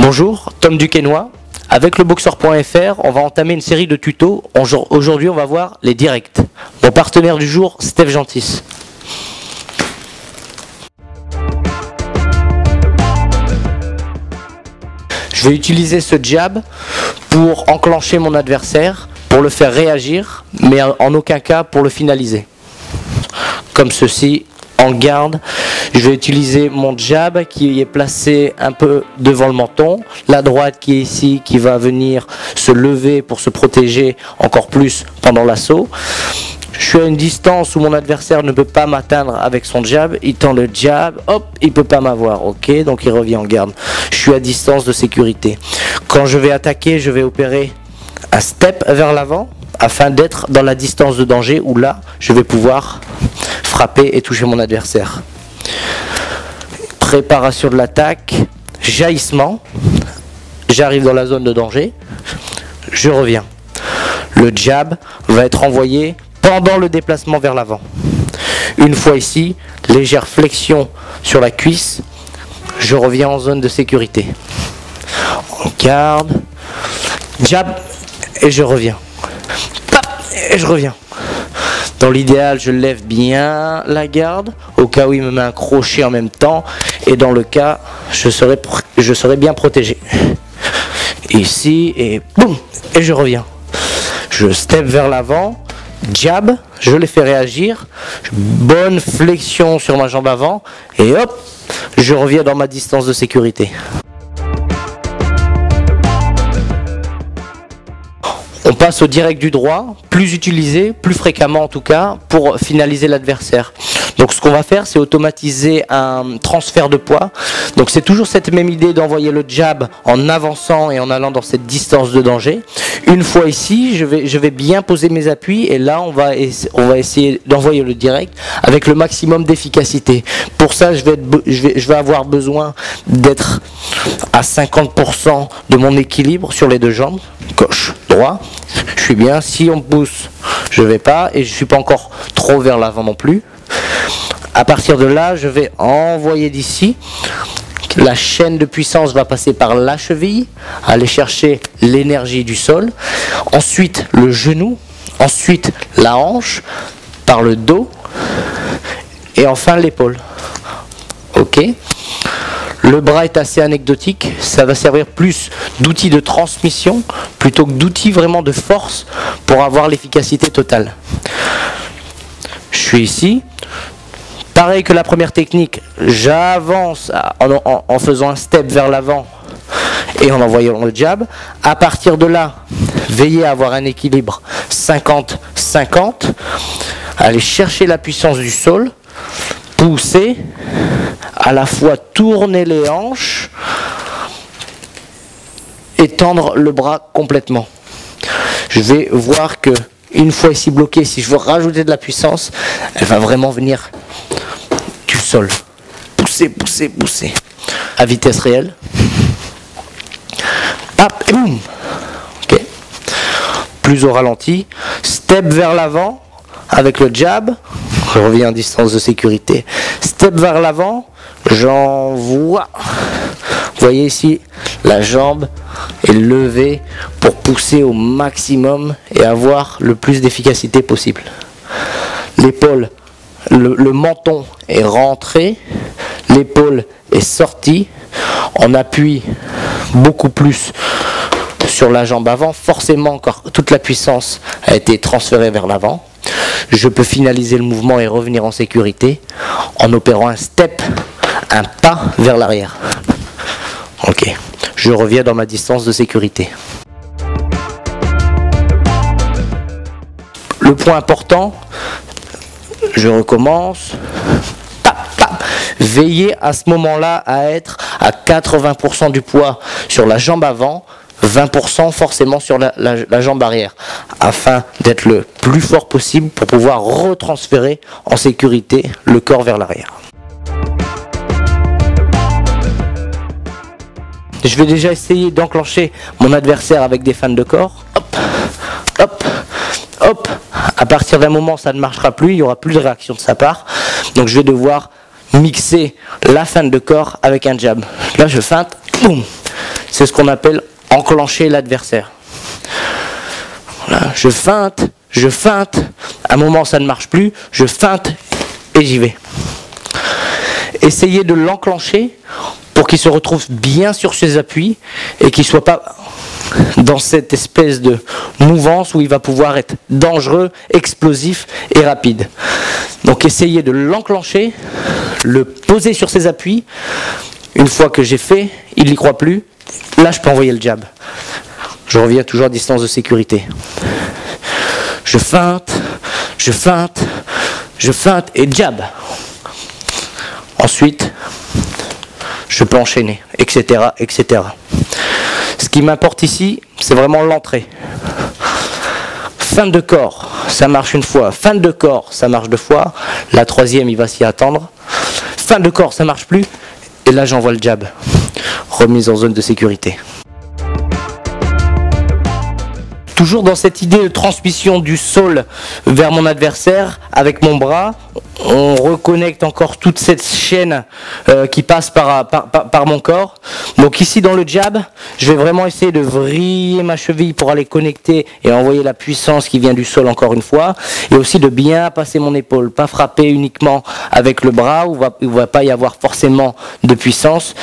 Bonjour, Tom Duquesnoy. Avec le boxeur.fr, on va entamer une série de tutos. Aujourd'hui, on va voir les directs. Mon partenaire du jour, Steph Gentis. Je vais utiliser ce jab pour enclencher mon adversaire, pour le faire réagir, mais en aucun cas pour le finaliser. Comme ceci, en garde. Je vais utiliser mon jab qui est placé un peu devant le menton, la droite qui est ici, qui va venir se lever pour se protéger encore plus pendant l'assaut. Je suis à une distance où mon adversaire ne peut pas m'atteindre avec son jab, il tend le jab, hop, il peut pas m'avoir, ok, donc il revient en garde. Je suis à distance de sécurité. Quand je vais attaquer, je vais opérer un step vers l'avant afin d'être dans la distance de danger où là, je vais pouvoir frapper et toucher mon adversaire. Préparation de l'attaque, jaillissement, j'arrive dans la zone de danger, je reviens. Le jab va être envoyé pendant le déplacement vers l'avant. Une fois ici, légère flexion sur la cuisse, je reviens en zone de sécurité. On garde, jab et je reviens. Pap, et je reviens. Dans l'idéal, je lève bien la garde, au cas où il me met un crochet en même temps, et dans le cas, je serai bien protégé. Ici, et boum, et je reviens. Je step vers l'avant, jab, je les fais réagir, bonne flexion sur ma jambe avant, et hop, je reviens dans ma distance de sécurité. On passe au direct du droit, plus utilisé, plus fréquemment en tout cas, pour finaliser l'adversaire. Donc ce qu'on va faire, c'est automatiser un transfert de poids. Donc c'est toujours cette même idée d'envoyer le jab en avançant et en allant dans cette distance de danger. Une fois ici, je vais bien poser mes appuis et là on va essayer d'envoyer le direct avec le maximum d'efficacité. Pour ça, je vais avoir besoin d'être à 50% de mon équilibre sur les deux jambes, gauche, droit. Je suis bien. Si on me pousse, je vais pas et je suis pas encore trop vers l'avant non plus. À partir de là, je vais envoyer d'ici. La chaîne de puissance va passer par la cheville, aller chercher l'énergie du sol. Ensuite, le genou. Ensuite, la hanche, par le dos. Et enfin, l'épaule. Ok. Le bras est assez anecdotique. Ça va servir plus d'outil de transmission plutôt que d'outil vraiment de force pour avoir l'efficacité totale. Je suis ici. Pareil que la première technique, j'avance en faisant un step vers l'avant et en envoyant le jab. À partir de là, veillez à avoir un équilibre 50-50. Allez chercher la puissance du sol, pousser, à la fois tourner les hanches et tendre le bras complètement. Je vais voir que une fois ici bloqué, si je veux rajouter de la puissance, elle va vraiment venir du sol. Pousser, pousser, pousser. À vitesse réelle. Hop, et boum. Ok. Plus au ralenti. Step vers l'avant avec le jab. Je reviens en distance de sécurité. Step vers l'avant. J'envoie. Vous voyez ici, la jambe est levée pour pousser au maximum et avoir le plus d'efficacité possible. L'épaule, le menton est rentré, l'épaule est sortie. On appuie beaucoup plus sur la jambe avant. Forcément, encore toute la puissance a été transférée vers l'avant. Je peux finaliser le mouvement et revenir en sécurité en opérant un step, un pas vers l'arrière. Ok, je reviens dans ma distance de sécurité. Le point important, je recommence. Veillez à ce moment-là à être à 80% du poids sur la jambe avant, 20% forcément sur la jambe arrière, afin d'être le plus fort possible pour pouvoir retransférer en sécurité le corps vers l'arrière. Je vais déjà essayer d'enclencher mon adversaire avec des feintes de corps. Hop, hop, hop. À partir d'un moment, ça ne marchera plus, il n'y aura plus de réaction de sa part. Donc je vais devoir mixer la feinte de corps avec un jab. Là, je feinte, boum. c'est ce qu'on appelle enclencher l'adversaire. Voilà, je feinte, à un moment ça ne marche plus, je feinte et j'y vais. Essayez de l'enclencher pour qu'il se retrouve bien sur ses appuis et qu'il ne soit pas dans cette espèce de mouvance où il va pouvoir être dangereux, explosif et rapide. Donc essayez de l'enclencher, le poser sur ses appuis. Une fois que j'ai fait, il n'y croit plus. Là, je peux envoyer le jab. Je reviens toujours à distance de sécurité. Je feinte et jab. Ensuite, je peux enchaîner, etc., etc. Ce qui m'importe ici, c'est vraiment l'entrée. Feinte de corps, ça marche une fois. Feinte de corps, ça marche deux fois. La troisième, il va s'y attendre. Feinte de corps, ça marche plus. Et là, j'envoie le jab. Remise en zone de sécurité. Toujours dans cette idée de transmission du sol vers mon adversaire, avec mon bras, on reconnecte encore toute cette chaîne qui passe par mon corps. Donc ici dans le jab, je vais vraiment essayer de vriller ma cheville pour aller connecter et envoyer la puissance qui vient du sol encore une fois. Et aussi de bien passer mon épaule, pas frapper uniquement avec le bras où il ne va pas y avoir forcément de puissance,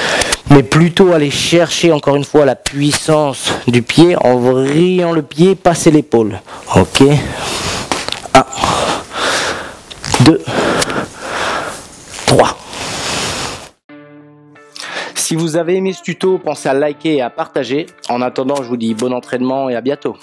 mais plutôt aller chercher encore une fois la puissance du pied en vrillant le pied, passer l'épaule. Ok. 1, 2, 3. Si vous avez aimé ce tuto, pensez à liker et à partager. En attendant, je vous dis bon entraînement et à bientôt.